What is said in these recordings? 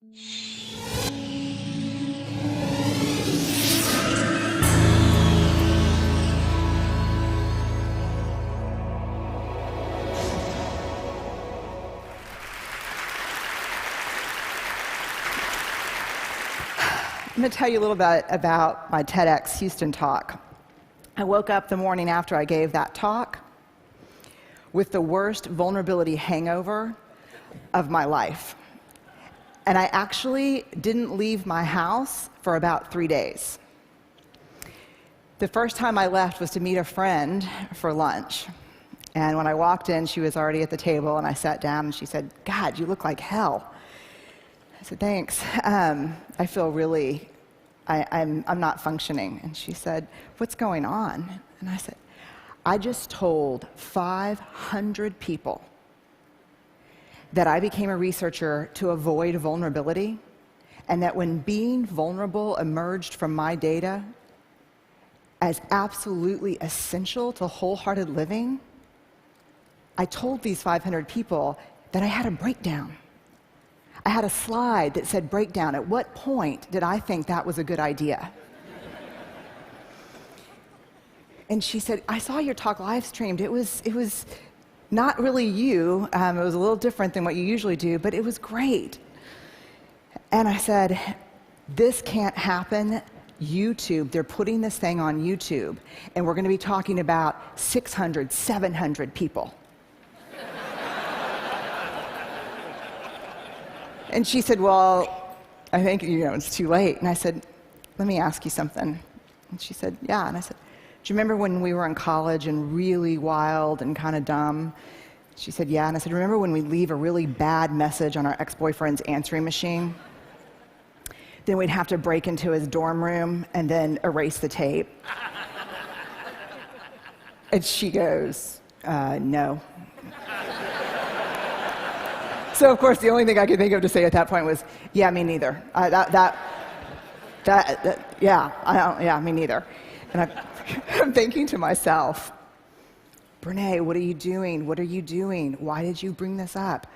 I'm going to tell you a little bit about my TEDx Houston talk. I woke up the morning after I gave that talk with the worst vulnerability hangover of my life. And I actually didn't leave my house for about 3 days. The first time I left was to meet a friend for lunch. And when I walked in, she was already at the table, and I sat down, and she said, "God, you look like hell." I said, "Thanks. I feel really, I'm not functioning." And she said, "What's going on?" And I said, "I just told 500 people that I became a researcher to avoid vulnerability, and that when being vulnerable emerged from my data as absolutely essential to wholehearted living, I told these 500 people that I had a breakdown. I had a slide that said breakdown. At what point did I think that was a good idea?" And she said, "I saw your talk live streamed. It was not really you. It was a little different than what you usually do, but it was great." And I said, "This can't happen. YouTube, they're putting this thing on YouTube, and we're going to be talking about 600, 700 people." And she said, "Well, I think, it's too late." And I said, "Let me ask you something." And she said, "Yeah." And I said, "Do you remember when we were in college and really wild and kind of dumb?" She said, "Yeah." And I said, "Remember when we'd leave a really bad message on our ex-boyfriend's answering machine? Then we'd have to break into his dorm room and then erase the tape?" And she goes, "No." So, of course, the only thing I could think of to say at that point was, "Yeah, me neither. Yeah, me neither." And I'm thinking to myself, "Brené, what are you doing? What are you doing? Why did you bring this up?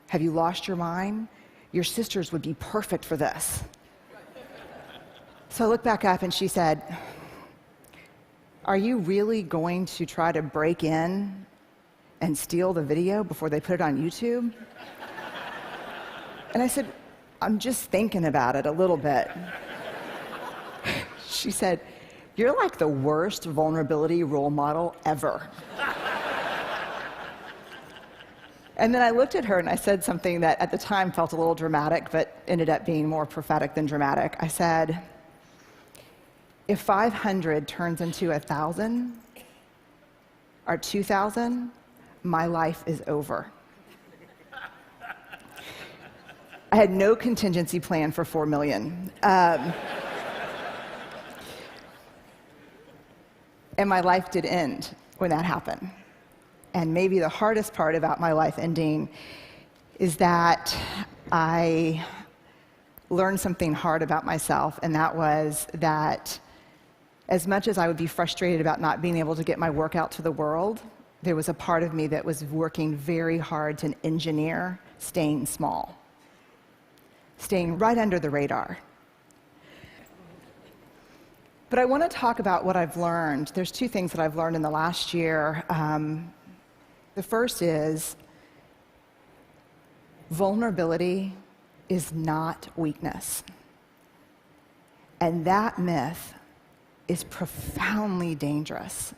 Have you lost your mind? Your sisters would be perfect for this." So I looked back up, and she said, "Are you really going to try to break in and steal the video before they put it on YouTube?" And I said, "I'm just thinking about it a little bit." She said, "You're like the worst vulnerability role model ever." And then I looked at her and I said something that at the time felt a little dramatic, but ended up being more prophetic than dramatic. I said, "If 500 turns into 1,000 or 2,000, my life is over." I had no contingency plan for 4 million. And my life did end when that happened. And maybe the hardest part about my life ending is that I learned something hard about myself, and that was that as much as I would be frustrated about not being able to get my work out to the world, there was a part of me that was working very hard to engineer staying small, staying right under the radar. But I want to talk about what I've learned. There's 2 things that I've learned in the last year. The first is vulnerability is not weakness. And that myth is profoundly dangerous.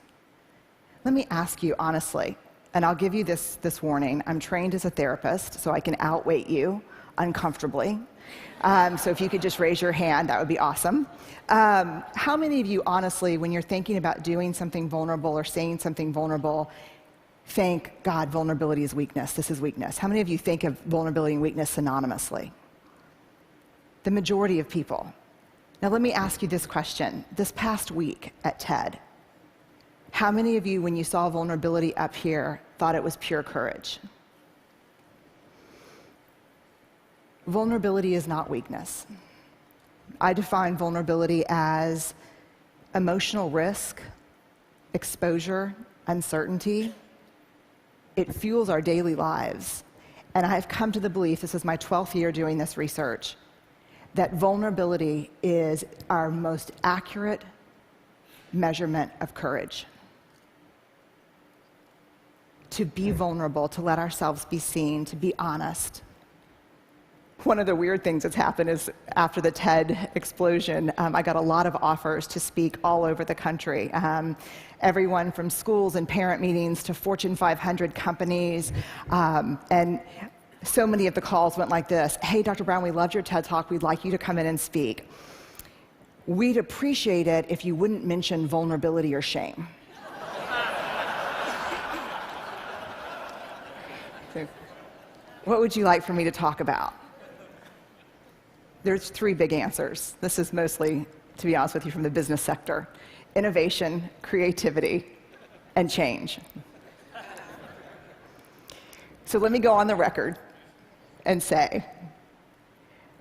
Let me ask you honestly, and I'll give you this warning. I'm trained as a therapist, so I can outweigh you uncomfortably. So if you could just raise your hand, that would be awesome. How many of you, honestly, when you're thinking about doing something vulnerable or saying something vulnerable, think, God, vulnerability is weakness, this is weakness? How many of you think of vulnerability and weakness synonymously? The majority of people. Now let me ask you this question. This past week at TED, how many of you, when you saw vulnerability up here, thought it was pure courage? Vulnerability is not weakness. I define vulnerability as emotional risk, exposure, uncertainty. It fuels our daily lives. and I've come to the belief, this is my 12th year doing this research, that vulnerability is our most accurate measurement of courage. To be vulnerable, to let ourselves be seen, to be honest. One of the weird things that's happened is after the TED explosion, I got a lot of offers to speak all over the country. Everyone from schools and parent meetings to Fortune 500 companies. And so many of the calls went like this: hey, Dr. Brown, we loved your TED Talk. We'd like you to come in and speak. We'd appreciate it if you wouldn't mention vulnerability or shame. So, what would you like for me to talk about? There's 3 big answers. This is mostly, to be honest with you, from the business sector: innovation, creativity, and change. So let me go on the record and say,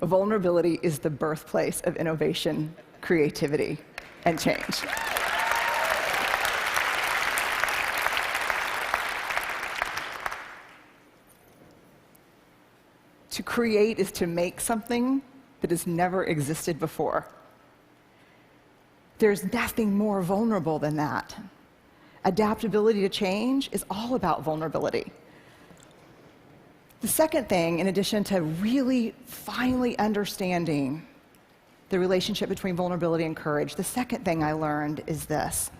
vulnerability is the birthplace of innovation, creativity, and change. To create is to make something that has never existed before. There's nothing more vulnerable than that. Adaptability to change is all about vulnerability. The second thing, in addition to really finally understanding the relationship between vulnerability and courage, the second thing I learned is this: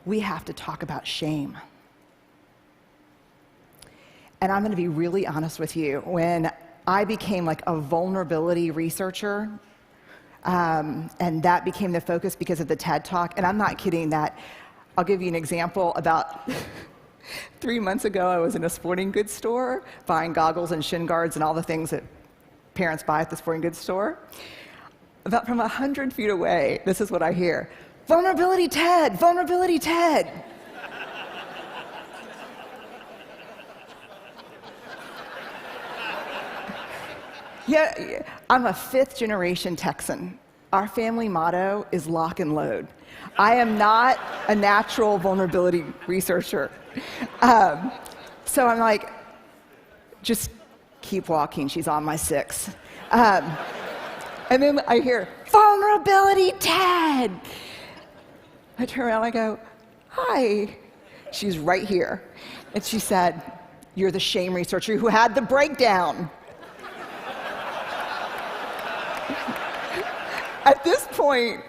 we have to talk about shame. And I'm going to be really honest with you. When I became like a vulnerability researcher, and that became the focus because of the TED Talk, and I'm not kidding that. I'll give you an example. About 3 months ago, I was in a sporting goods store buying goggles and shin guards and all the things that parents buy at the sporting goods store. About from 100 feet away, this is what I hear: vulnerability TED, vulnerability TED. Yeah, I'm a 5th-generation Texan. Our family motto is lock and load. I am not a natural vulnerability researcher. So I'm like, just keep walking, she's on my 6. And then I hear, vulnerability TED. I turn around and I go, hi. She's right here. And she said, you're the shame researcher who had the breakdown. At this point,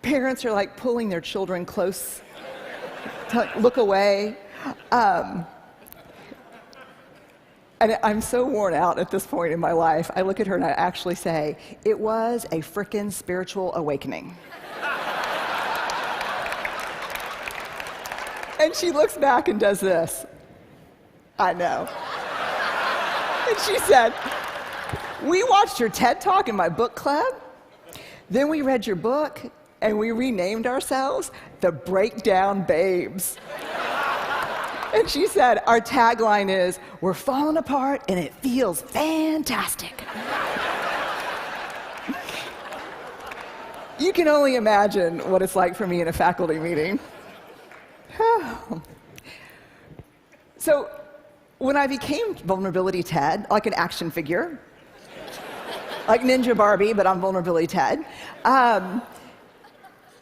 parents are like pulling their children close to like, look away. And I'm so worn out at this point in my life. I look at her and I actually say, it was a frickin' spiritual awakening. And she looks back and does this. I know. And she said, we watched your TED Talk in my book club. Then we read your book, and we renamed ourselves the Breakdown Babes. And she said, our tagline is, we're falling apart, and it feels fantastic. You can only imagine what it's like for me in a faculty meeting. So when I became Vulnerability TED, like an action figure, like Ninja Barbie, but I'm Vulnerability TED, I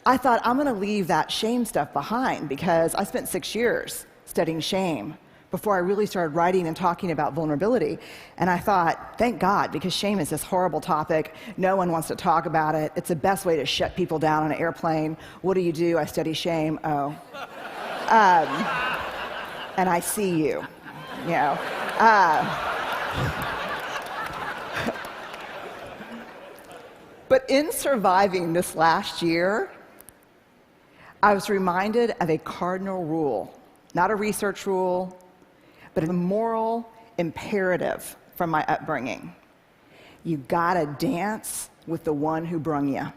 thought I'm going to leave that shame stuff behind, because I spent 6 years studying shame before I really started writing and talking about vulnerability. And I thought, thank God, because shame is this horrible topic. No one wants to talk about it. It's the best way to shut people down on an airplane. What do? I study shame. Oh. And I see you, you know. But in surviving this last year, I was reminded of a cardinal rule, not a research rule, but a moral imperative from my upbringing. You gotta dance with the one who brung you.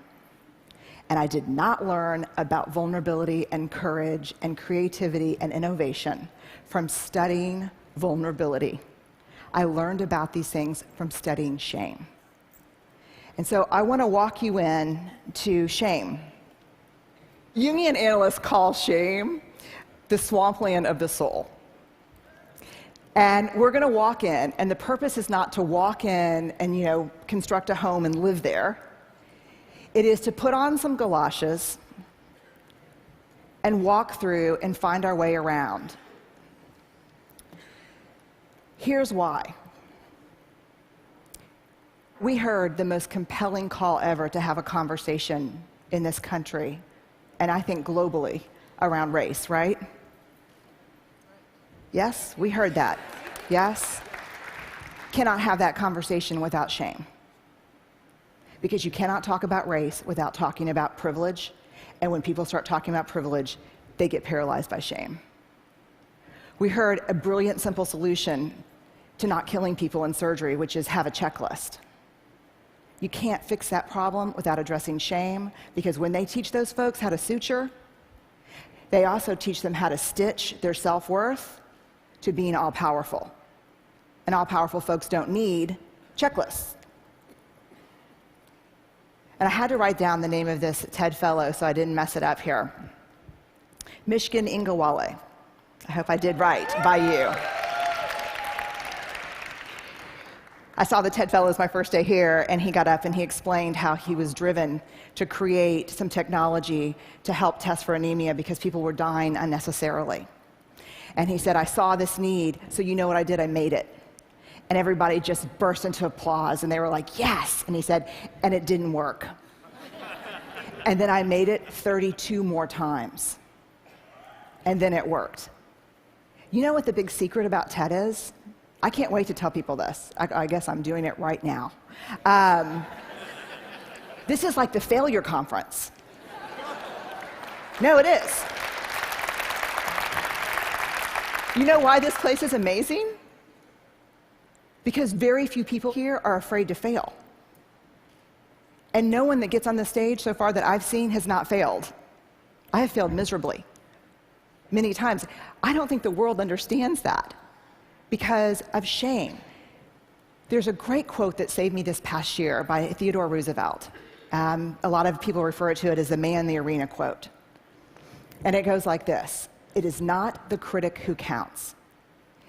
And I did not learn about vulnerability and courage and creativity and innovation from studying vulnerability. I learned about these things from studying shame. And so I want to walk you in to shame. Jungian analysts call shame the swampland of the soul. And we're going to walk in, and the purpose is not to walk in and, construct a home and live there. It is to put on some galoshes and walk through and find our way around. Here's why. We heard the most compelling call ever to have a conversation in this country, and I think globally, around race, right? Yes, we heard that. Yes? Cannot have that conversation without shame. Because you cannot talk about race without talking about privilege, and when people start talking about privilege, they get paralyzed by shame. We heard a brilliant, simple solution to not killing people in surgery, which is have a checklist. You can't fix that problem without addressing shame, because when they teach those folks how to suture, they also teach them how to stitch their self-worth to being all-powerful. And all-powerful folks don't need checklists. And I had to write down the name of this TED Fellow so I didn't mess it up here. Mishkin Ingawale. I hope I did right by you. I saw the TED Fellows my first day here, and he got up and he explained how he was driven to create some technology to help test for anemia because people were dying unnecessarily. And he said, I saw this need, so you know what I did? I made it. And everybody just burst into applause, and they were like, yes! And he said, and it didn't work. And then I made it 32 more times. And then it worked. You know what the big secret about TED is? I can't wait to tell people this. I guess I'm doing it right now. This is like the failure conference. No, it is. You know why this place is amazing? Because very few people here are afraid to fail. And no one that gets on the stage so far that I've seen has not failed. I have failed miserably, many times. I don't think the world understands that because of shame. There's a great quote that saved me this past year by Theodore Roosevelt. A lot of people refer to it as the man in the arena quote. And it goes like this. It is not the critic who counts.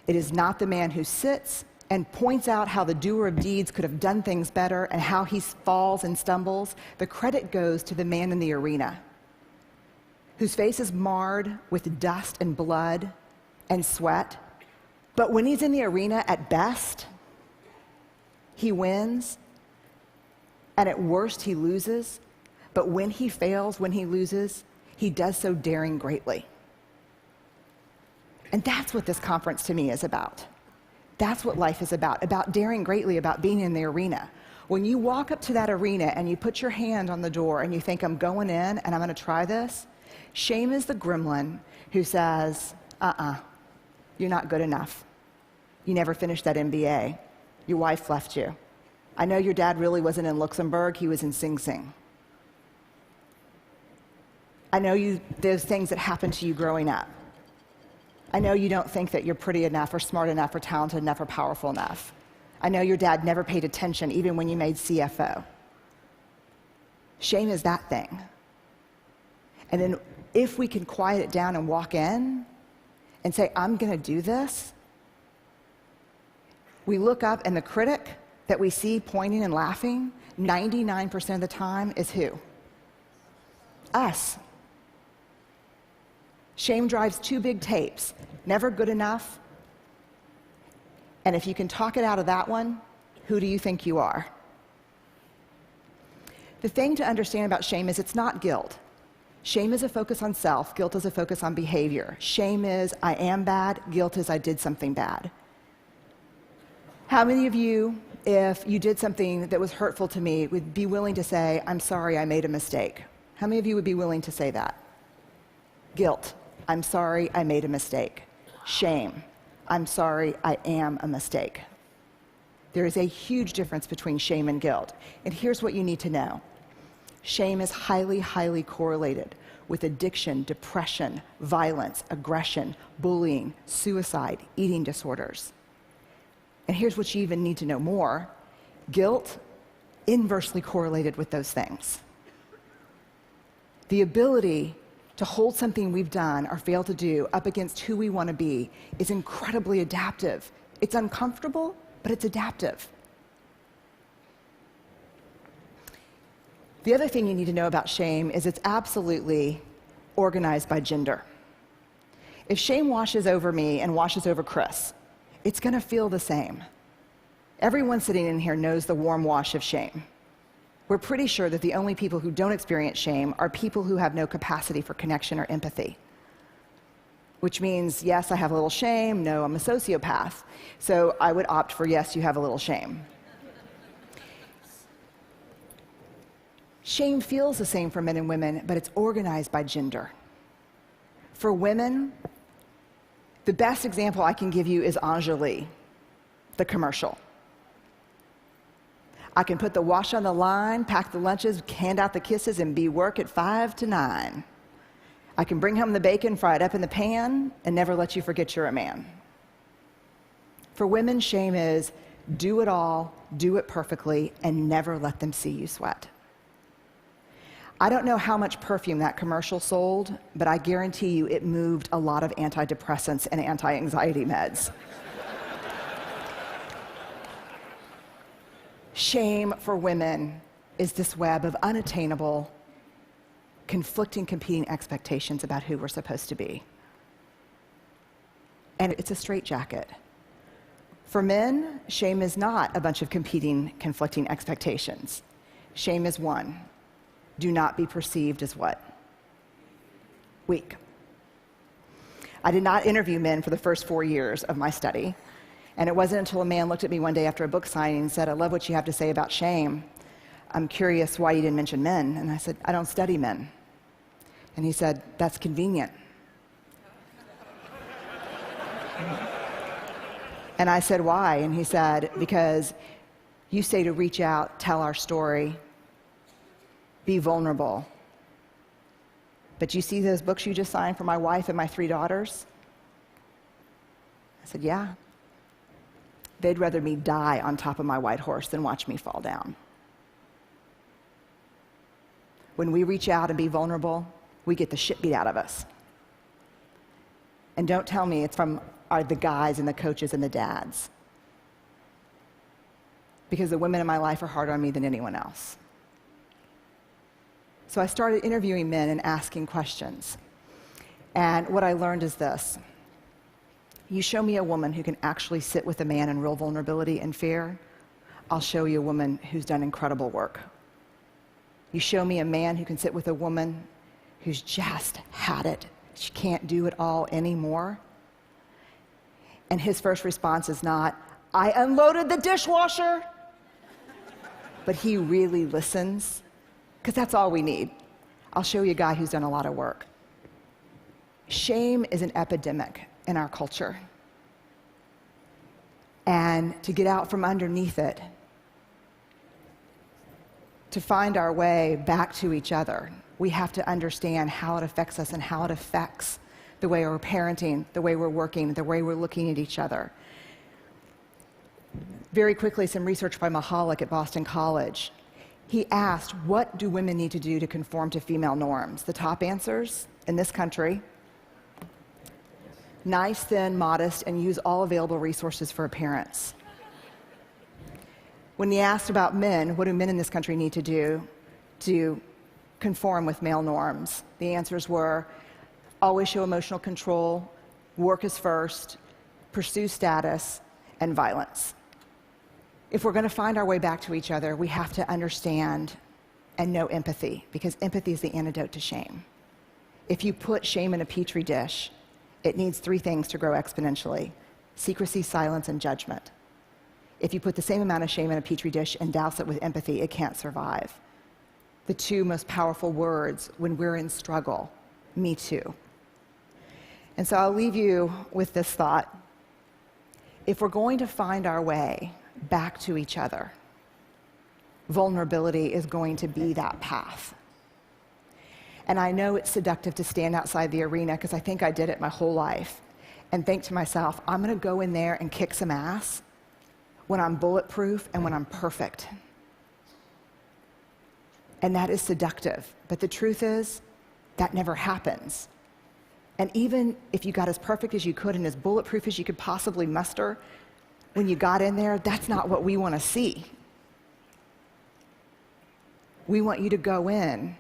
It is not the man who sits and points out how the doer of deeds could have done things better and how he falls and stumbles. The credit goes to the man in the arena, whose face is marred with dust and blood and sweat. But when he's in the arena, at best, he wins, and at worst, he loses. But when he fails, when he loses, he does so daring greatly. And that's what this conference to me is about. That's what life is about daring greatly, about being in the arena. When you walk up to that arena and you put your hand on the door and you think, I'm going in and I'm going to try this, shame is the gremlin who says, you're not good enough. You never finished that MBA. Your wife left you. I know your dad really wasn't in Luxembourg, he was in Sing Sing. I know those things that happened to you growing up. I know you don't think that you're pretty enough or smart enough or talented enough or powerful enough. I know your dad never paid attention even when you made CFO. Shame is that thing. And then if we can quiet it down and walk in and say, I'm going to do this, we look up and the critic that we see pointing and laughing, 99% of the time is who? Us. Shame drives two big tapes, never good enough, and if you can talk it out of that one, who do you think you are? The thing to understand about shame is it's not guilt. Shame is a focus on self, guilt is a focus on behavior. Shame is I am bad, guilt is I did something bad. How many of you, if you did something that was hurtful to me, would be willing to say, I'm sorry, I made a mistake? How many of you would be willing to say that? Guilt. I'm sorry, I made a mistake. Shame. I'm sorry, I am a mistake. There is a huge difference between shame and guilt. And here's what you need to know. Shame is highly, highly correlated with addiction, depression, violence, aggression, bullying, suicide, eating disorders. And here's what you even need to know more. Guilt, inversely correlated with those things. The ability to hold something we've done or failed to do up against who we want to be is incredibly adaptive. It's uncomfortable, but it's adaptive. The other thing you need to know about shame is it's absolutely organized by gender. If shame washes over me and washes over Chris, it's going to feel the same. Everyone sitting in here knows the warm wash of shame. We're pretty sure that the only people who don't experience shame are people who have no capacity for connection or empathy. Which means, yes, I have a little shame, no, I'm a sociopath. So I would opt for yes, you have a little shame. Shame feels the same for men and women, but it's organized by gender. For women, the best example I can give you is Anjali, the commercial. I can put the wash on the line, pack the lunches, hand out the kisses, and be work at 5 to 9. I can bring home the bacon, fry it up in the pan, and never let you forget you're a man. For women, shame is do it all, do it perfectly, and never let them see you sweat. I don't know how much perfume that commercial sold, but I guarantee you it moved a lot of antidepressants and anti-anxiety meds. Shame for women is this web of unattainable, conflicting, competing expectations about who we're supposed to be. And it's a straitjacket. For men, shame is not a bunch of competing, conflicting expectations. Shame is one. Do not be perceived as what? Weak. I did not interview men for the first 4 years of my study. And it wasn't until a man looked at me one day after a book signing and said, I love what you have to say about shame. I'm curious why you didn't mention men. And I said, I don't study men. And he said, that's convenient. And I said, why? And he said, because you say to reach out, tell our story, be vulnerable. But you see those books you just signed for my wife and my 3 daughters? I said, yeah. They'd rather me die on top of my white horse than watch me fall down. When we reach out and be vulnerable, we get the shit beat out of us. And don't tell me it's from the guys and the coaches and the dads. Because the women in my life are harder on me than anyone else. So I started interviewing men and asking questions. And what I learned is this. You show me a woman who can actually sit with a man in real vulnerability and fear, I'll show you a woman who's done incredible work. You show me a man who can sit with a woman who's just had it. She can't do it all anymore. And his first response is not, I unloaded the dishwasher. But he really listens, because that's all we need. I'll show you a guy who's done a lot of work. Shame is an epidemic in our culture. And to get out from underneath it, to find our way back to each other, we have to understand how it affects us and how it affects the way we're parenting, the way we're working, the way we're looking at each other. Very quickly, some research by Mahalik at Boston College. He asked, what do women need to do to conform to female norms? The top answers in this country: nice, thin, modest, and use all available resources for appearance. When he asked about men, what do men in this country need to do to conform with male norms? The answers were always show emotional control, work is first, pursue status, and violence. If we're going to find our way back to each other, we have to understand and know empathy, because empathy is the antidote to shame. If you put shame in a petri dish, it needs 3 things to grow exponentially: secrecy, silence, and judgment. If you put the same amount of shame in a petri dish and douse it with empathy, it can't survive. The 2 most powerful words when we're in struggle: me too. And so I'll leave you with this thought. If we're going to find our way back to each other, vulnerability is going to be that path. And I know it's seductive to stand outside the arena, because I think I did it my whole life, and think to myself, I'm going to go in there and kick some ass when I'm bulletproof and when I'm perfect. And that is seductive. But the truth is, that never happens. And even if you got as perfect as you could and as bulletproof as you could possibly muster, when you got in there, that's not what we want to see. We want you to go in.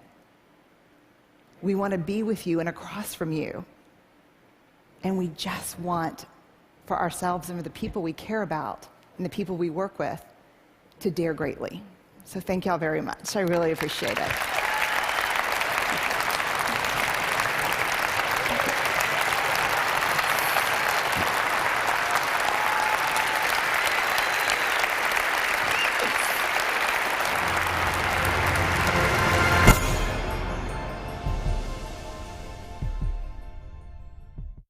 We want to be with you and across from you. And we just want for ourselves and for the people we care about and the people we work with to dare greatly. So thank y'all very much. I really appreciate it.